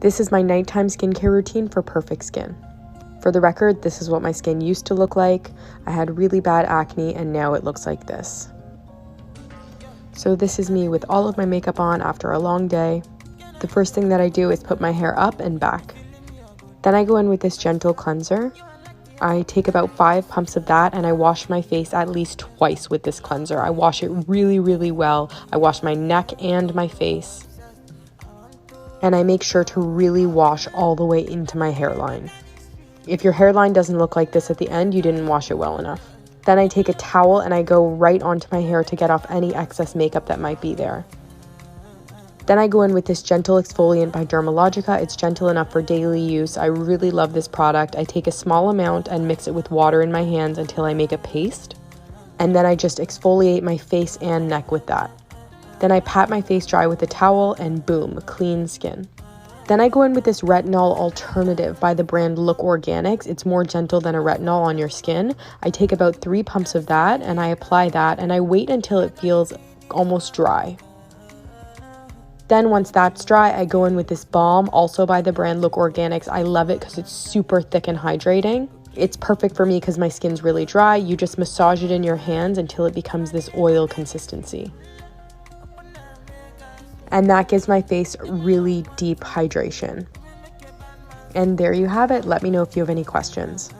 This is my nighttime skincare routine for perfect skin. For the record, this is what my skin used to look like. I had really bad acne and now it looks like this. So this is me with all of my makeup on after a long day. The first thing that I do is put my hair up and back. Then I go in with this gentle cleanser. I take about 5 pumps of that and I wash my face at least twice with this cleanser. I wash it really, really well. I wash my neck and my face. And I make sure to really wash all the way into my hairline. If your hairline doesn't look like this at the end, you didn't wash it well enough. Then I take a towel and I go right onto my hair to get off any excess makeup that might be there. Then I go in with this gentle exfoliant by Dermalogica. It's gentle enough for daily use. I really love this product. I take a small amount and mix it with water in my hands until I make a paste. And then I just exfoliate my face and neck with that. Then I pat my face dry with a towel and boom, clean skin. Then I go in with this retinol alternative by the brand Look Organics. It's more gentle than a retinol on your skin. I take about 3 pumps of that and I apply that and I wait until it feels almost dry. Then once that's dry, I go in with this balm, also by the brand Look Organics. I love it because it's super thick and hydrating. It's perfect for me because my skin's really dry. You just massage it in your hands until it becomes this oil consistency. And that gives my face really deep hydration. And there you have it. Let me know if you have any questions.